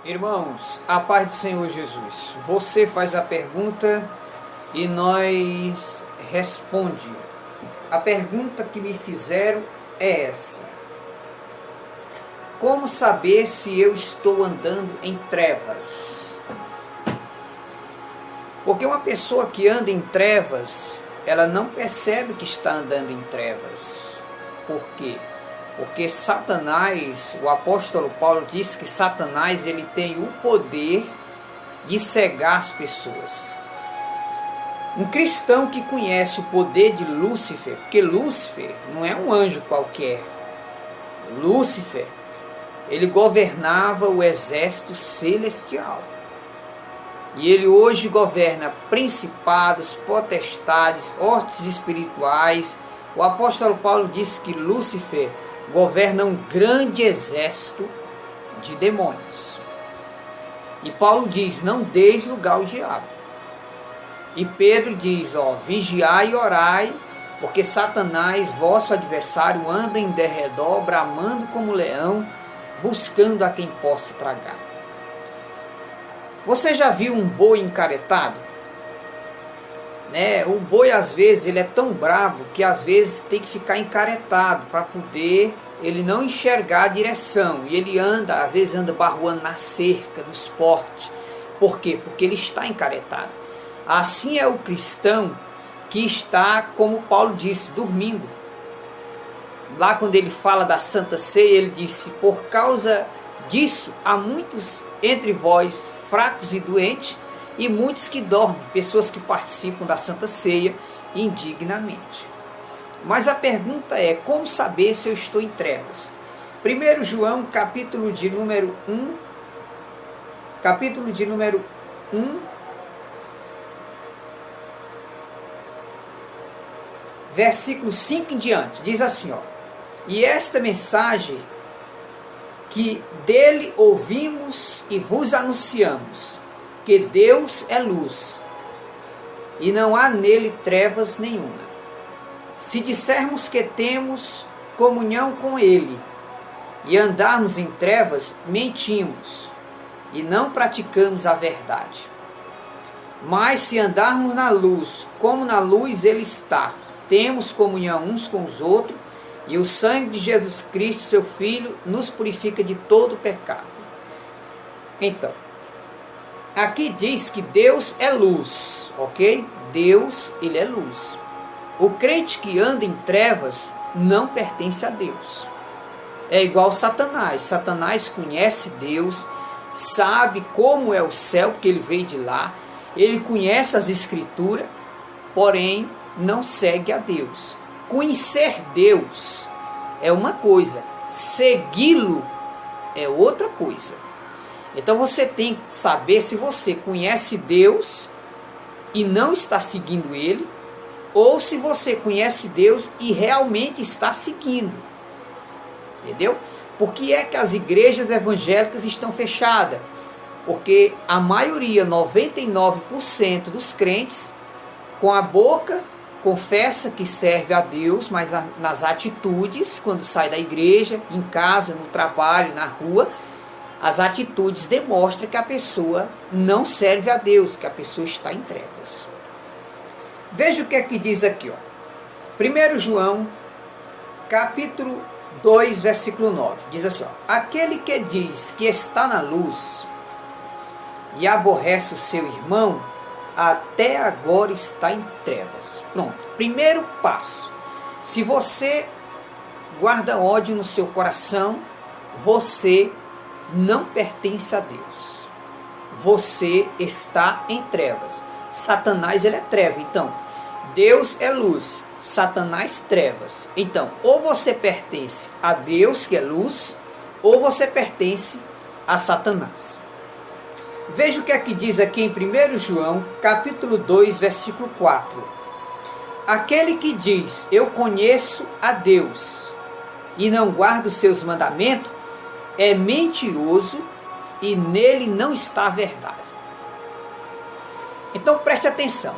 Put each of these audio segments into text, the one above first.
Irmãos, a paz do Senhor Jesus. Você faz a pergunta e nós responde. A pergunta que me fizeram é essa: como saber se eu estou andando em trevas? Porque uma pessoa que anda em trevas, ela não percebe que está andando em trevas. Por quê? Porque Satanás, o apóstolo Paulo diz que Satanás ele tem o poder de cegar as pessoas. Um cristão que conhece o poder de Lúcifer, porque Lúcifer não é um anjo qualquer. Lúcifer, ele governava o exército celestial. E ele hoje governa principados, potestades, hostes espirituais. O apóstolo Paulo diz que Lúcifer governa um grande exército de demônios. E Paulo diz: não deis lugar ao diabo. E Pedro diz: vigiai e orai, porque Satanás, vosso adversário, anda em derredor, bramando como leão, buscando a quem possa tragar. Você já viu um boi encaretado? O boi às vezes ele é tão brabo que às vezes tem que ficar encaretado para poder ele não enxergar a direção, e ele anda, às vezes anda barroando na cerca, nos portes. Por quê? Porque ele está encaretado. Assim é o cristão que está, como Paulo disse, dormindo. Lá quando ele fala da Santa Ceia, ele disse: por causa disso há muitos entre vós fracos e doentes, e muitos que dormem, pessoas que participam da Santa Ceia indignamente. Mas a pergunta é: como saber se eu estou em trevas? 1 João, capítulo de número 1, versículo 5 em diante, diz assim: e esta mensagem que dele ouvimos e vos anunciamos, que Deus é luz, e não há nele trevas nenhuma. Se dissermos que temos comunhão com ele, e andarmos em trevas, mentimos, e não praticamos a verdade. Mas se andarmos na luz, como na luz ele está, temos comunhão uns com os outros, e o sangue de Jesus Cristo, seu Filho, nos purifica de todo pecado. Então, aqui diz que Deus é luz, ok? Deus, ele é luz. O crente que anda em trevas não pertence a Deus. É igual Satanás. Satanás conhece Deus, sabe como é o céu, porque ele veio de lá. Ele conhece as Escrituras, porém não segue a Deus. Conhecer Deus é uma coisa, segui-lo é outra coisa. Então você tem que saber se você conhece Deus e não está seguindo ele, ou se você conhece Deus e realmente está seguindo. Entendeu? Por que é que as igrejas evangélicas estão fechadas? Porque a maioria, 99% dos crentes, com a boca confessa que serve a Deus, mas nas atitudes, quando sai da igreja, em casa, no trabalho, na rua, as atitudes demonstram que a pessoa não serve a Deus, que a pessoa está em trevas. Veja o que é que diz aqui. 1 João, capítulo 2, versículo 9. Diz assim: aquele que diz que está na luz e aborrece o seu irmão, até agora está em trevas. Pronto. Primeiro passo. Se você guarda ódio no seu coração, você não pertence a Deus. Você está em trevas. Satanás, ele é treva. Então, Deus é luz, Satanás trevas. Então, ou você pertence a Deus, que é luz, ou você pertence a Satanás. Veja o que é que diz aqui em 1 João, capítulo 2, versículo 4. Aquele que diz: eu conheço a Deus, e não guarda os seus mandamentos, é mentiroso, e nele não está a verdade. Então preste atenção.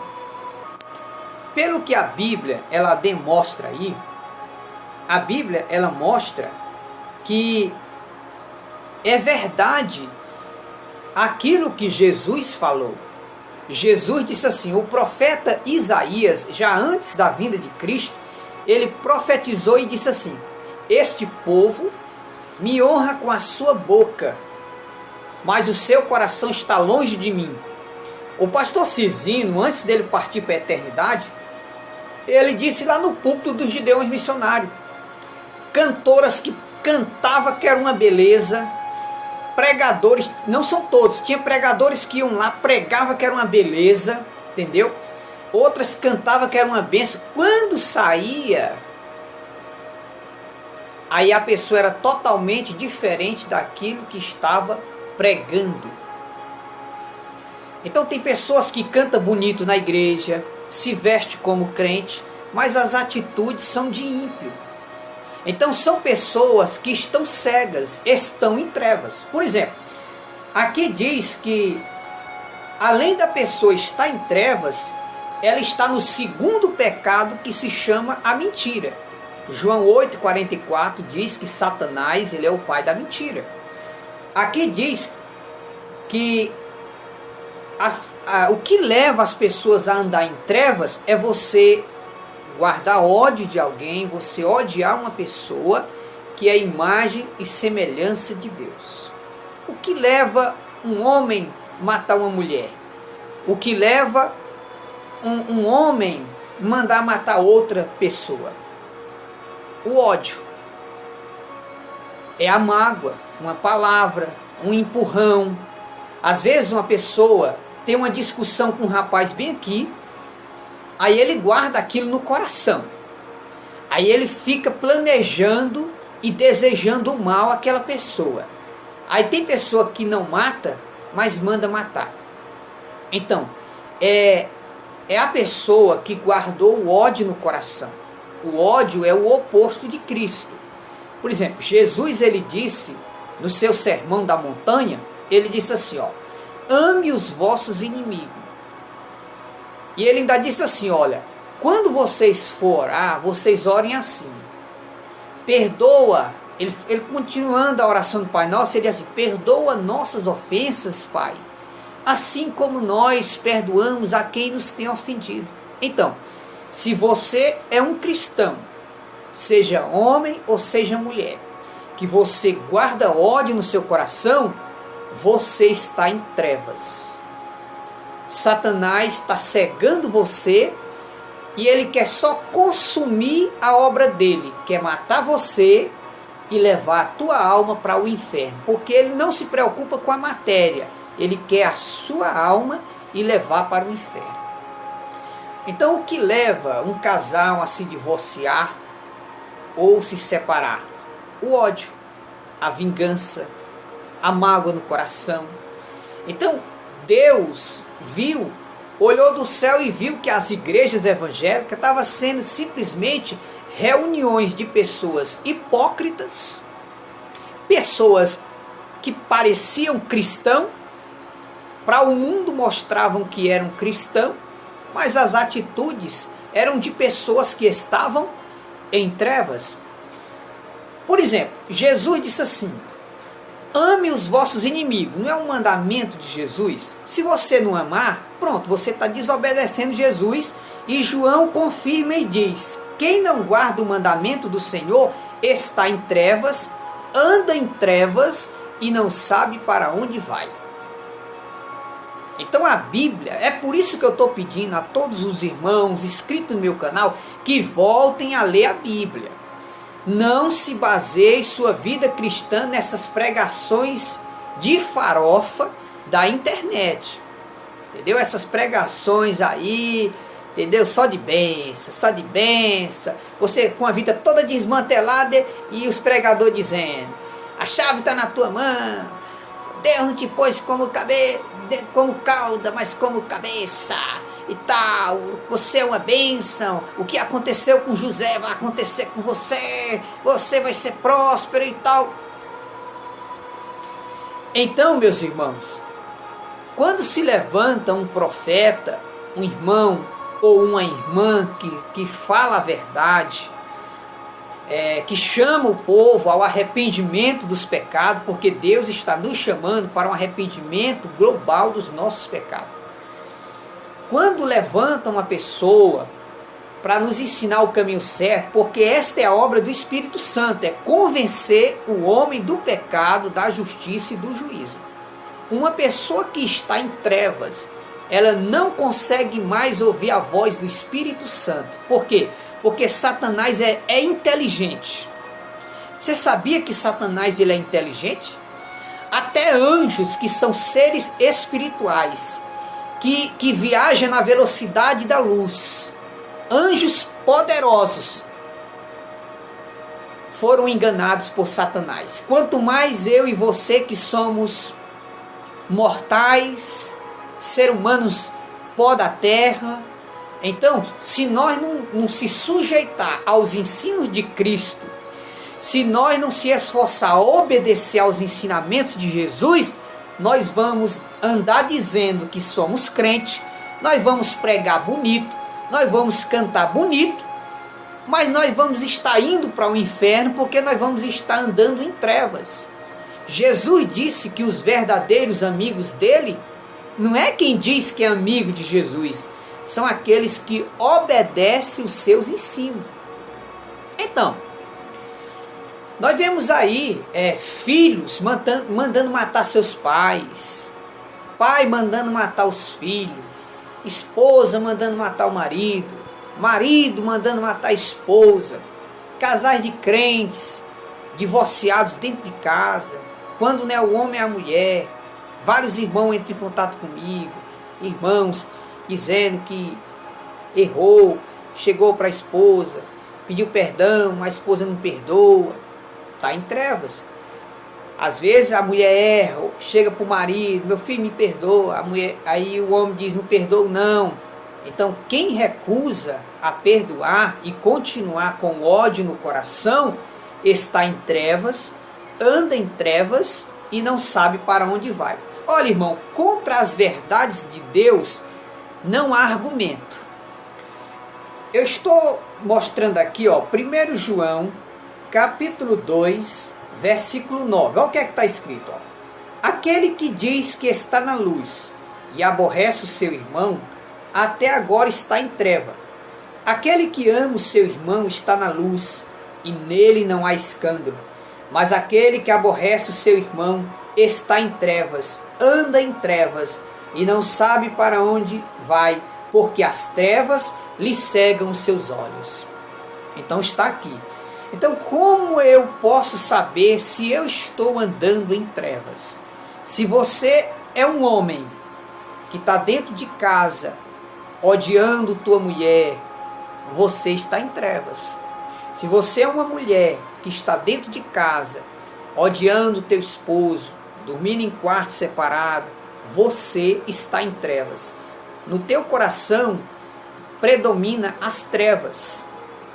Pelo que a Bíblia ela demonstra aí, a Bíblia ela mostra que é verdade aquilo que Jesus falou. Jesus disse assim, o profeta Isaías, já antes da vinda de Cristo, ele profetizou e disse assim, este povo me honra com a sua boca, mas o seu coração está longe de mim. O pastor Cisino, antes dele partir para a eternidade, ele disse lá no púlpito dos Gideões Missionários, cantoras que cantavam que era uma beleza, pregadores, não são todos, tinha pregadores que iam lá, pregavam que era uma beleza, entendeu? Outras cantavam que era uma bênção. Quando saía, aí a pessoa era totalmente diferente daquilo que estava pregando. Então tem pessoas que cantam bonito na igreja, se veste como crente, mas as atitudes são de ímpio. Então são pessoas que estão cegas, estão em trevas. Por exemplo, aqui diz que além da pessoa estar em trevas, ela está no segundo pecado que se chama a mentira. João 8,44 diz que Satanás ele é o pai da mentira. Aqui diz que o que leva as pessoas a andar em trevas é você guardar ódio de alguém, você odiar uma pessoa que é imagem e semelhança de Deus. O que leva um homem a matar uma mulher? O que leva um homem mandar matar outra pessoa? O ódio. É a mágoa, uma palavra, um empurrão. Às vezes uma pessoa tem uma discussão com um rapaz bem aqui, aí ele guarda aquilo no coração. Aí ele fica planejando e desejando o mal àquela pessoa. Aí tem pessoa que não mata, mas manda matar. Então, é a pessoa que guardou o ódio no coração. O ódio é o oposto de Cristo. Por exemplo, Jesus ele disse, no seu sermão da montanha, ele disse assim, ó, ame os vossos inimigos. E ele ainda disse assim, olha, quando vocês for orar, vocês orem assim. Perdoa, ele continuando a oração do Pai Nosso, ele diz assim, perdoa nossas ofensas, Pai, assim como nós perdoamos a quem nos tem ofendido. Então, se você é um cristão, seja homem ou seja mulher, que você guarda ódio no seu coração, você está em trevas. Satanás está cegando você e ele quer só consumir a obra dele, quer matar você e levar a tua alma para o inferno, porque ele não se preocupa com a matéria, ele quer a sua alma e levar para o inferno. Então o que leva um casal a se divorciar ou se separar? O ódio, a vingança, a mágoa no coração. Então Deus viu, olhou do céu e viu que as igrejas evangélicas estavam sendo simplesmente reuniões de pessoas hipócritas, pessoas que pareciam cristãos, para o mundo mostravam que eram cristãos, mas as atitudes eram de pessoas que estavam em trevas. Por exemplo, Jesus disse assim, ame os vossos inimigos. Não é um mandamento de Jesus? Se você não amar, pronto, você está desobedecendo Jesus. E João confirma e diz, quem não guarda o mandamento do Senhor está em trevas, anda em trevas e não sabe para onde vai. Então a Bíblia, é por isso que eu estou pedindo a todos os irmãos inscritos no meu canal que voltem a ler a Bíblia. Não se baseie sua vida cristã nessas pregações de farofa da internet. Entendeu? Essas pregações aí, entendeu? Só de bênção, só de bênção. Você com a vida toda desmantelada e os pregadores dizendo, a chave está na tua mão, Deus não te pôs como cauda, mas como cabeça. E tal, você é uma bênção, o que aconteceu com José vai acontecer com você, você vai ser próspero e tal. Então, meus irmãos, quando se levanta um profeta, um irmão ou uma irmã que fala a verdade, que chama o povo ao arrependimento dos pecados, porque Deus está nos chamando para um arrependimento global dos nossos pecados. Quando levanta uma pessoa para nos ensinar o caminho certo, porque esta é a obra do Espírito Santo, é convencer o homem do pecado, da justiça e do juízo. Uma pessoa que está em trevas, ela não consegue mais ouvir a voz do Espírito Santo. Por quê? Porque Satanás é inteligente. Você sabia que Satanás ele é inteligente? Até anjos, que são seres espirituais, que viajam na velocidade da luz, anjos poderosos, foram enganados por Satanás. Quanto mais eu e você, que somos mortais, seres humanos, pó da terra. Então, se nós não se sujeitar aos ensinos de Cristo, se nós não se esforçar a obedecer aos ensinamentos de Jesus, nós vamos andar dizendo que somos crentes, nós vamos pregar bonito, nós vamos cantar bonito, mas nós vamos estar indo para o inferno, porque nós vamos estar andando em trevas. Jesus disse que os verdadeiros amigos dele não é quem diz que é amigo de Jesus, são aqueles que obedecem os seus ensinos. Então, nós vemos aí filhos mandando matar seus pais, pai mandando matar os filhos, esposa mandando matar o marido, marido mandando matar a esposa, casais de crentes, divorciados dentro de casa, quando não é o homem é a mulher. Vários irmãos entram em contato comigo, irmãos dizendo que errou, chegou para a esposa, pediu perdão, a esposa não perdoa, está em trevas. Às vezes a mulher erra, chega para o marido, meu filho me perdoa, a mulher, aí o homem diz, não perdoa não. Então quem recusa a perdoar e continuar com ódio no coração, está em trevas, anda em trevas e não sabe para onde vai. Olha, irmão, contra as verdades de Deus não há argumento. Eu estou mostrando aqui, 1 João, capítulo 2, versículo 9. Olha o que é que está escrito. Aquele que diz que está na luz e aborrece o seu irmão, até agora está em treva. Aquele que ama o seu irmão está na luz, e nele não há escândalo. Mas aquele que aborrece o seu irmão está em trevas, anda em trevas, e não sabe para onde vai, porque as trevas lhe cegam os seus olhos. Então está aqui. Então como eu posso saber se eu estou andando em trevas? Se você é um homem que está dentro de casa, odiando tua mulher, você está em trevas. Se você é uma mulher que está dentro de casa, odiando teu esposo, dormindo em quarto separado, você está em trevas. No teu coração predomina as trevas.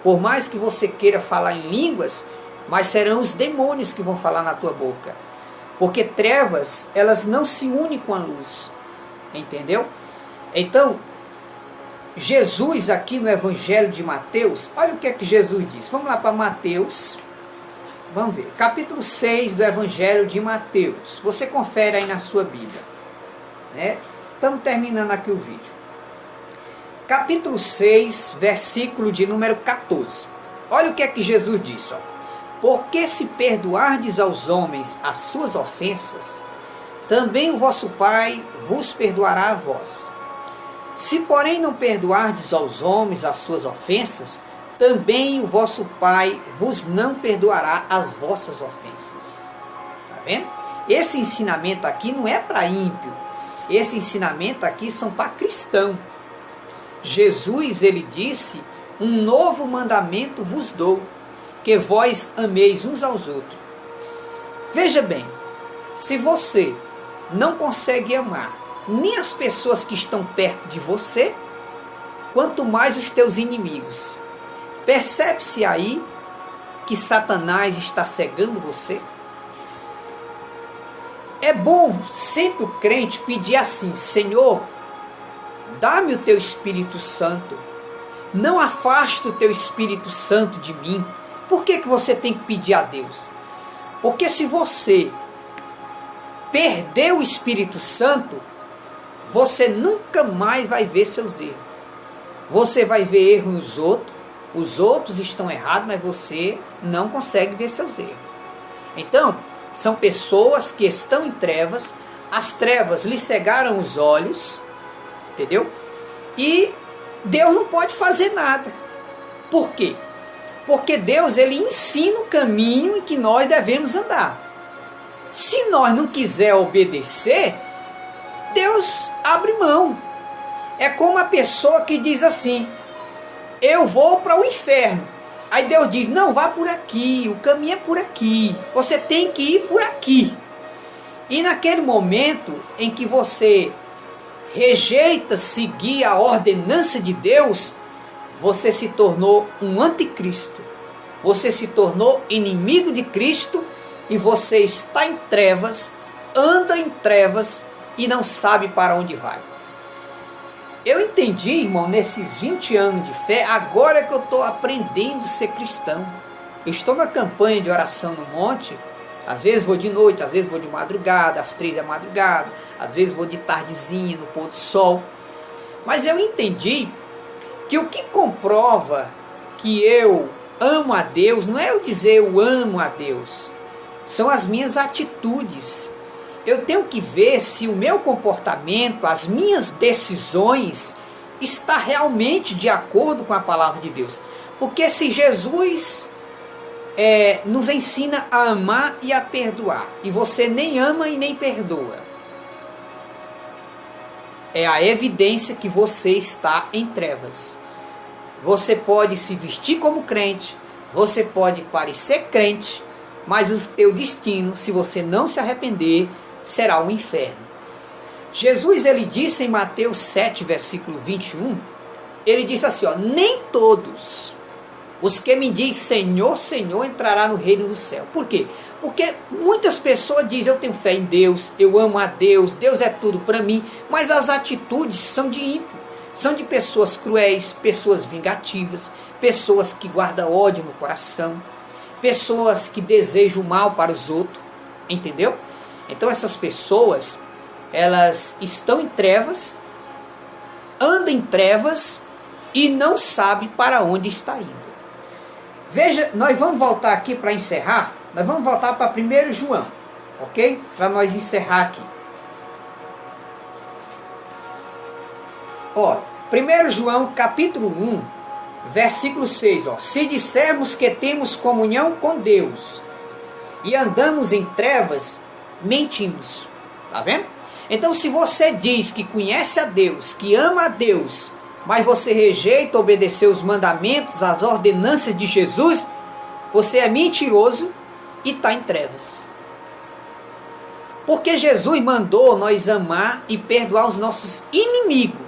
Por mais que você queira falar em línguas, mas serão os demônios que vão falar na tua boca. Porque trevas, elas não se unem com a luz. Entendeu? Então, Jesus aqui no Evangelho de Mateus, olha o que é que Jesus diz. Vamos lá para Mateus, vamos ver. Capítulo 6 do Evangelho de Mateus. Você confere aí na sua Bíblia. Estamos terminando aqui o vídeo. Capítulo 6, versículo de número 14. Olha o que é que Jesus disse. Porque se perdoardes aos homens as suas ofensas, também o vosso Pai vos perdoará a vós. Se porém não perdoardes aos homens as suas ofensas, também o vosso Pai vos não perdoará as vossas ofensas. Está vendo? Esse ensinamento aqui não é para ímpio. Esse ensinamento aqui são para cristão. Jesus, ele disse, um novo mandamento vos dou, que vós ameis uns aos outros. Veja bem, se você não consegue amar nem as pessoas que estão perto de você, quanto mais os teus inimigos. Percebe-se aí que Satanás está cegando você? É bom sempre o crente pedir assim, Senhor, dá-me o teu Espírito Santo, não afasta o teu Espírito Santo de mim, Por que você tem que pedir a Deus? Porque se você perder o Espírito Santo, você nunca mais vai ver seus erros. Você vai ver erro nos outros, os outros estão errados, mas você não consegue ver seus erros. Então, são pessoas que estão em trevas, as trevas lhe cegaram os olhos, entendeu? E Deus não pode fazer nada. Por quê? Porque Deus, ele ensina o caminho em que nós devemos andar. Se nós não quiser obedecer, Deus abre mão. É como a pessoa que diz assim: eu vou para o inferno. Aí Deus diz: não, vá por aqui, o caminho é por aqui, você tem que ir por aqui. E naquele momento em que você rejeita seguir a ordenança de Deus, você se tornou um anticristo. Você se tornou inimigo de Cristo e você está em trevas, anda em trevas e não sabe para onde vai. Eu entendi, irmão, nesses 20 anos de fé, agora que eu estou aprendendo a ser cristão. Eu estou na campanha de oração no monte, às vezes vou de noite, às vezes vou de madrugada, às 3 da madrugada, às vezes vou de tardezinha, no pôr do sol. Mas eu entendi que o que comprova que eu amo a Deus, não é eu dizer eu amo a Deus, são as minhas atitudes. Eu tenho que ver se o meu comportamento, as minhas decisões, está realmente de acordo com a palavra de Deus. Porque se Jesus nos ensina a amar e a perdoar, e você nem ama e nem perdoa, é a evidência que você está em trevas. Você pode se vestir como crente, você pode parecer crente, mas o teu destino, se você não se arrepender, será um inferno. Jesus, ele disse em Mateus 7, versículo 21, ele disse assim, ó: nem todos os que me dizem Senhor, Senhor, entrará no reino do céu. Por quê? Porque muitas pessoas dizem, eu tenho fé em Deus, eu amo a Deus, Deus é tudo para mim, mas as atitudes são de ímpio, são de pessoas cruéis, pessoas vingativas, pessoas que guardam ódio no coração, pessoas que desejam o mal para os outros, entendeu? Então essas pessoas, elas estão em trevas, andam em trevas e não sabem para onde está indo. Veja, nós vamos voltar aqui para encerrar, nós vamos voltar para 1 João, ok? Para nós encerrar aqui. Ó, 1 João capítulo 1, versículo 6, ó: se dissermos que temos comunhão com Deus e andamos em trevas, mentimos. Tá vendo? Então, se você diz que conhece a Deus, que ama a Deus, mas você rejeita obedecer os mandamentos, as ordenanças de Jesus, você é mentiroso e está em trevas. Porque Jesus mandou nós amar e perdoar os nossos inimigos.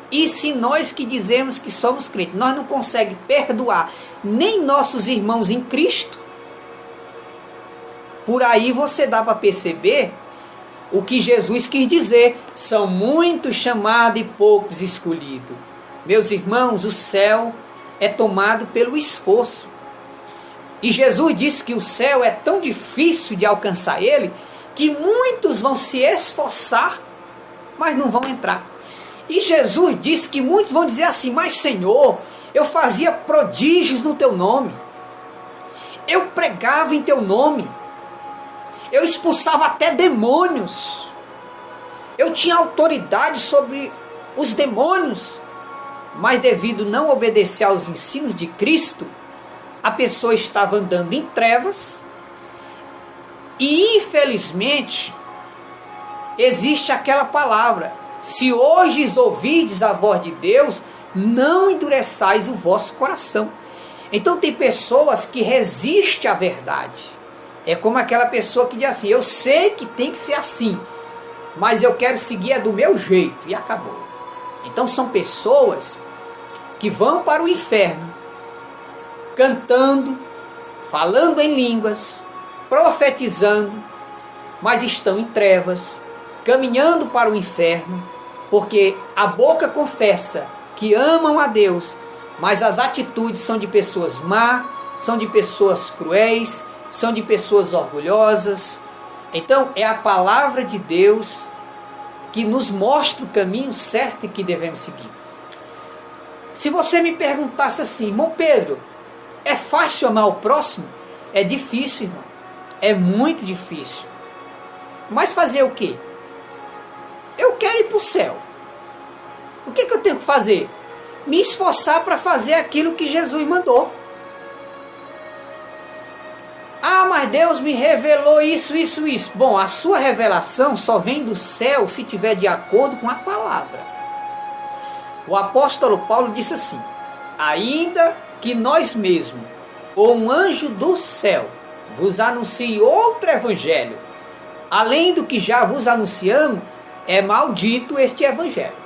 E se nós que dizemos que somos crentes, nós não conseguimos perdoar nem nossos irmãos em Cristo, por aí você dá para perceber o que Jesus quis dizer: são muitos chamados e poucos escolhidos. Meus irmãos, o céu é tomado pelo esforço. E Jesus disse que o céu é tão difícil de alcançar ele, que muitos vão se esforçar, mas não vão entrar. E Jesus disse que muitos vão dizer assim: mas Senhor, eu fazia prodígios no teu nome, eu pregava em teu nome, eu expulsava até demônios, eu tinha autoridade sobre os demônios, mas devido não obedecer aos ensinos de Cristo, a pessoa estava andando em trevas. E infelizmente existe aquela palavra: se hoje ouvirdes a voz de Deus, não endureçais o vosso coração. Então tem pessoas que resistem à verdade. É como aquela pessoa que diz assim: eu sei que tem que ser assim, mas eu quero seguir do meu jeito, e acabou. Então são pessoas que vão para o inferno, cantando, falando em línguas, profetizando, mas estão em trevas, caminhando para o inferno, porque a boca confessa que amam a Deus, mas as atitudes são de pessoas más, são de pessoas cruéis, são de pessoas orgulhosas. Então é a palavra de Deus que nos mostra o caminho certo que devemos seguir. Se você me perguntasse assim, irmão Pedro, é fácil amar o próximo? É difícil, irmão. É muito difícil. Mas fazer o quê? Eu quero ir para o céu. O que eu tenho que fazer? Me esforçar para fazer aquilo que Jesus mandou. Ah, mas Deus me revelou isso. Bom, a sua revelação só vem do céu se tiver de acordo com a palavra. O apóstolo Paulo disse assim: ainda que nós mesmos, ou um anjo do céu, vos anuncie outro evangelho, além do que já vos anunciamos, é maldito este evangelho.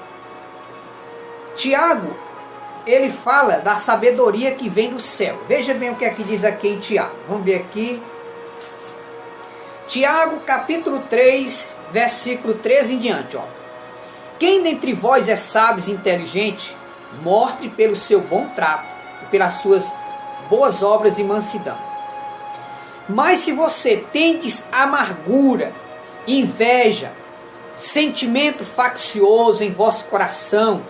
Tiago, ele fala da sabedoria que vem do céu. Veja bem o que é que diz aqui em Tiago. Vamos ver aqui. Tiago, capítulo 3, versículo 13 em diante. Ó. Quem dentre vós é sábio e inteligente, mostre pelo seu bom trato e pelas suas boas obras e mansidão. Mas se você tendes amargura, inveja, sentimento faccioso em vosso coração,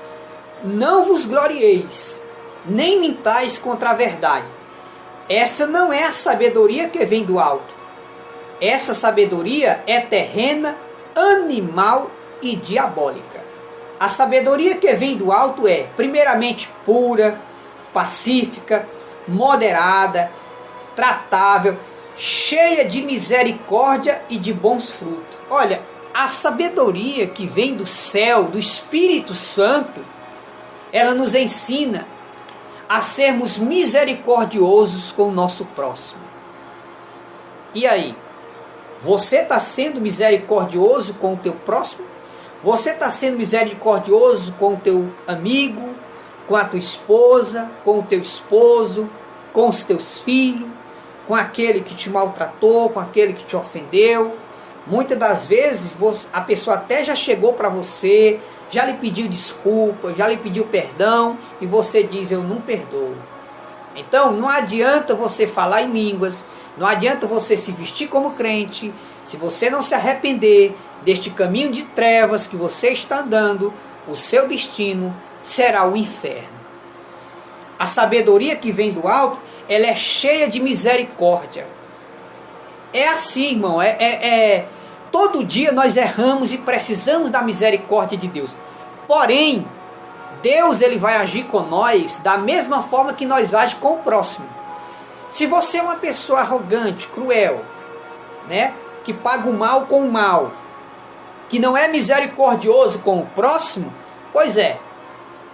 não vos glorieis, nem mintais contra a verdade. Essa não é a sabedoria que vem do alto. Essa sabedoria é terrena, animal e diabólica. A sabedoria que vem do alto é, primeiramente, pura, pacífica, moderada, tratável, cheia de misericórdia e de bons frutos. Olha, a sabedoria que vem do céu, do Espírito Santo, ela nos ensina a sermos misericordiosos com o nosso próximo. E aí? Você está sendo misericordioso com o teu próximo? Você está sendo misericordioso com o teu amigo, com a tua esposa, com o teu esposo, com os teus filhos, com aquele que te maltratou, com aquele que te ofendeu? Muitas das vezes a pessoa até já chegou para você, já lhe pediu desculpa, já lhe pediu perdão, e você diz, eu não perdoo. Então não adianta você falar em línguas, não adianta você se vestir como crente, se você não se arrepender deste caminho de trevas que você está andando, o seu destino será o inferno. A sabedoria que vem do alto, ela é cheia de misericórdia. É assim, irmão, todo dia nós erramos e precisamos da misericórdia de Deus. Porém, Deus ele vai agir com nós da mesma forma que nós agimos com o próximo. Se você é uma pessoa arrogante, cruel, né, que paga o mal com o mal, que não é misericordioso com o próximo, pois é,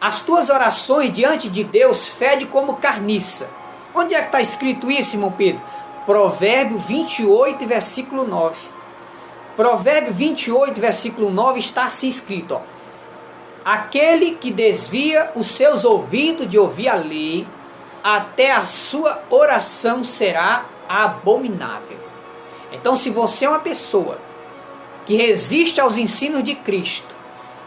as tuas orações diante de Deus fedem como carniça. Onde é que está escrito isso, irmão Pedro? Provérbio 28, versículo 9. Provérbio 28, versículo 9 está assim escrito, ó: aquele que desvia os seus ouvidos de ouvir a lei, até a sua oração será abominável. Então, se você é uma pessoa que resiste aos ensinos de Cristo,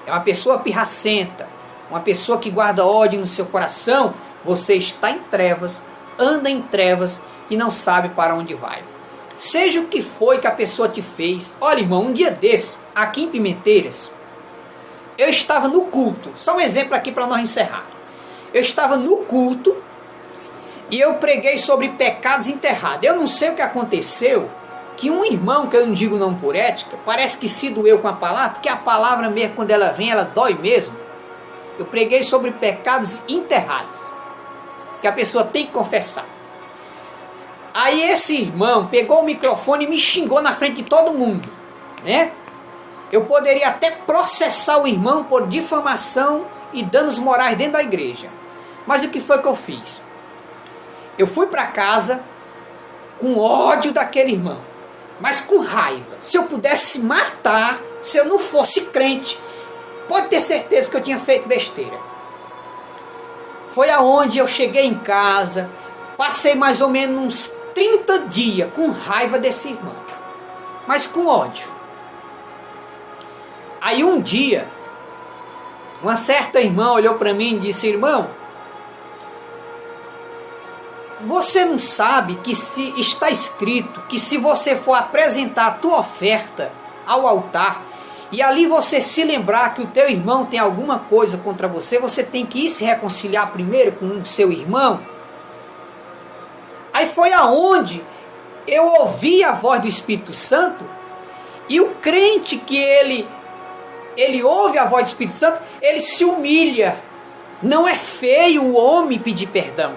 é uma pessoa pirracenta, uma pessoa que guarda ódio no seu coração, você está em trevas, anda em trevas e não sabe para onde vai. Seja o que foi que a pessoa te fez. Olha, irmão, um dia desse, aqui em Pimenteiras, eu estava no culto. Só um exemplo aqui para nós encerrar. Eu estava no culto e eu preguei sobre pecados enterrados. Eu não sei o que aconteceu, que um irmão, que eu não digo não por ética, parece que se doeu com a palavra, porque a palavra mesmo, quando ela vem, ela dói mesmo. Eu preguei sobre pecados enterrados, que a pessoa tem que confessar. Aí esse irmão pegou o microfone e me xingou na frente de todo mundo, né? Eu poderia até processar o irmão por difamação e danos morais dentro da igreja. Mas o que foi que eu fiz? Eu fui para casa com ódio daquele irmão, mas com raiva. Se eu pudesse matar, se eu não fosse crente, pode ter certeza que eu tinha feito besteira. Foi aonde eu cheguei em casa, passei mais ou menos uns 30 dias com raiva desse irmão, mas com ódio. Aí um dia, uma certa irmã olhou para mim e disse: irmão, Você não sabe que se está escrito que se você for apresentar a tua oferta ao altar e ali você se lembrar que o teu irmão tem alguma coisa contra você, você tem que ir se reconciliar primeiro com o seu irmão? Aí foi aonde eu ouvi a voz do Espírito Santo, e o crente que ele ouve a voz do Espírito Santo, ele se humilha. Não é feio o homem pedir perdão.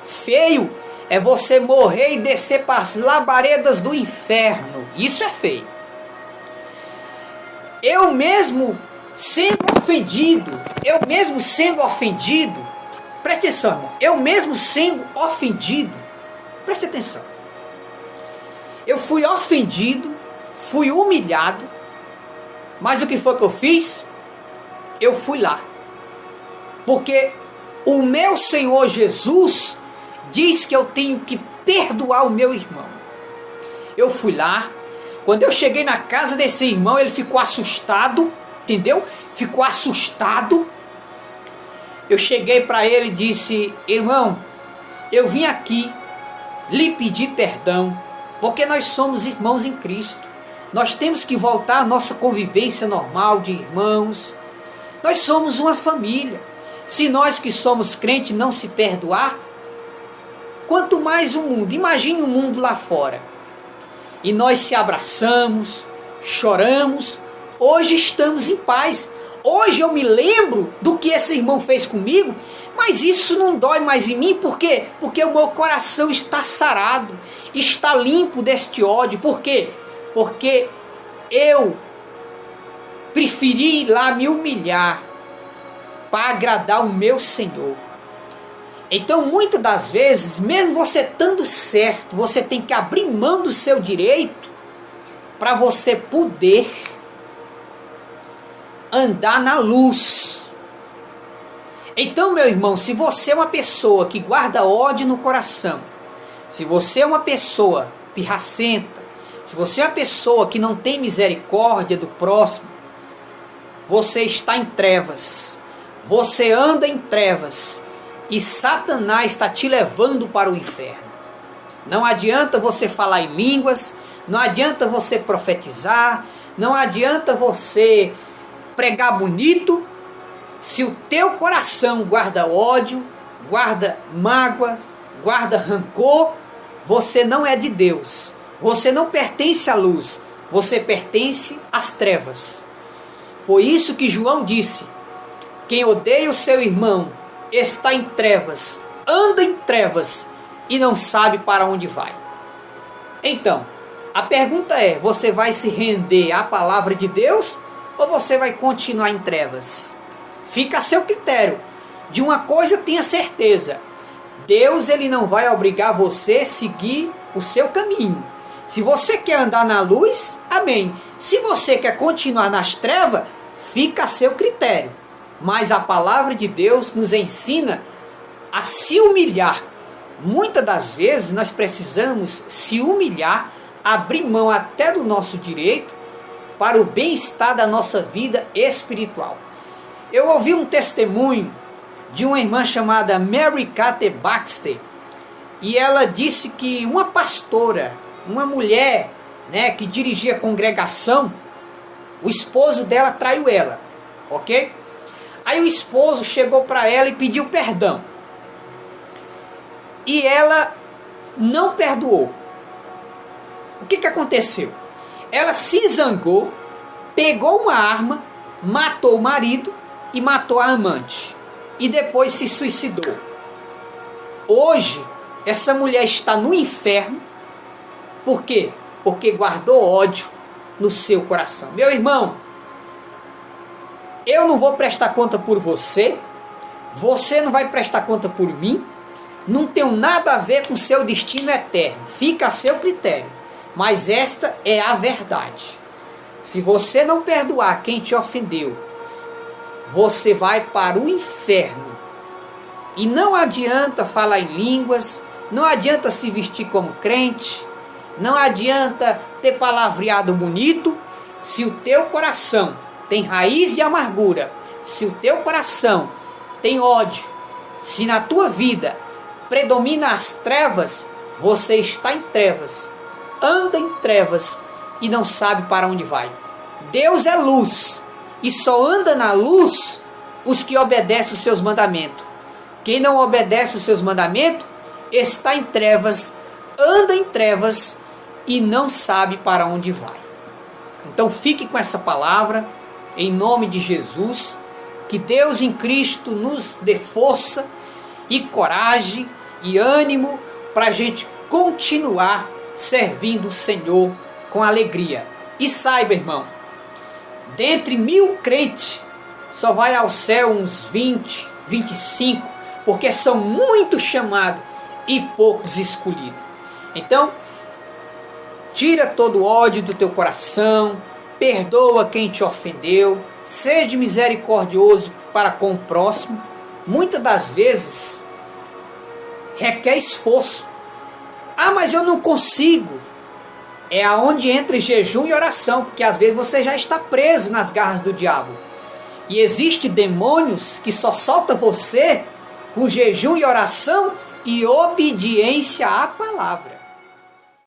Feio é você morrer e descer para as labaredas do inferno. Isso é feio. Eu mesmo sendo ofendido, preste atenção, irmão, eu mesmo sendo ofendido, preste atenção, eu fui ofendido, fui humilhado, mas o que foi que eu fiz? Eu fui lá, porque o meu Senhor Jesus diz que eu tenho que perdoar o meu irmão. Eu fui lá. Quando eu cheguei na casa desse irmão, ele ficou assustado, entendeu? Ficou assustado. Eu cheguei para ele e disse: irmão, eu vim aqui lhe pedir perdão, porque nós somos irmãos em Cristo. Nós temos que voltar à nossa convivência normal de irmãos. Nós somos uma família. Se nós que somos crentes não se perdoar, quanto mais o mundo. Imagine o mundo lá fora. E nós se abraçamos, choramos, hoje estamos em paz. Hoje eu me lembro do que esse irmão fez comigo, mas isso não dói mais em mim, por quê? Porque o meu coração está sarado, está limpo deste ódio. Por quê? Porque eu preferi ir lá me humilhar para agradar o meu Senhor. Então, muitas das vezes, mesmo você estando certo, você tem que abrir mão do seu direito para você poder andar na luz. Então, meu irmão, se você é uma pessoa que guarda ódio no coração, se você é uma pessoa pirracenta, se você é uma pessoa que não tem misericórdia do próximo, você está em trevas, você anda em trevas, e Satanás está te levando para o inferno. Não adianta você falar em línguas, não adianta você profetizar, não adianta você pregar bonito, se o teu coração guarda ódio, guarda mágoa, guarda rancor, você não é de Deus. Você não pertence à luz, você pertence às trevas. Foi isso que João disse: quem odeia o seu irmão está em trevas, anda em trevas e não sabe para onde vai. Então, a pergunta é: você vai se render à palavra de Deus ou você vai continuar em trevas? Fica a seu critério. De uma coisa tenha certeza: Deus ele não vai obrigar você a seguir o seu caminho. Se você quer andar na luz, amém. Se você quer continuar nas trevas, fica a seu critério. Mas a palavra de Deus nos ensina a se humilhar. Muitas das vezes nós precisamos se humilhar, abrir mão até do nosso direito para o bem-estar da nossa vida espiritual. Eu ouvi um testemunho de uma irmã chamada Mary Kate Baxter, e ela disse que uma pastora, uma mulher, que dirigia a congregação, o esposo dela traiu ela, ok? Aí o esposo chegou para ela e pediu perdão. E ela não perdoou. O que aconteceu? Ela se zangou, pegou uma arma, matou o marido e matou a amante. E depois se suicidou. Hoje, essa mulher está no inferno. Por quê? Porque guardou ódio no seu coração. Meu irmão, eu não vou prestar conta por você, você não vai prestar conta por mim, não tem nada a ver com seu destino eterno, fica a seu critério, mas esta é a verdade. Se você não perdoar quem te ofendeu, você vai para o inferno. E não adianta falar em línguas, não adianta se vestir como crente, não adianta ter palavreado bonito, se o teu coração tem raiz de amargura, se o teu coração tem ódio, se na tua vida predomina as trevas, você está em trevas, anda em trevas e não sabe para onde vai. Deus é luz e só anda na luz os que obedecem os seus mandamentos. Quem não obedece os seus mandamentos está em trevas, anda em trevas e não sabe para onde vai. Então fique com essa palavra, em nome de Jesus, que Deus em Cristo nos dê força e coragem e ânimo para a gente continuar servindo o Senhor com alegria. E saiba, irmão, dentre 1000 crentes, só vai ao céu uns 20, 25, porque são muitos chamados e poucos escolhidos. Então, tira todo o ódio do teu coração, perdoa quem te ofendeu, seja misericordioso para com o próximo. Muitas das vezes requer esforço. Ah, mas eu não consigo. É aonde entra jejum e oração, porque às vezes você já está preso nas garras do diabo. E existem demônios que só soltam você com jejum e oração e obediência à palavra.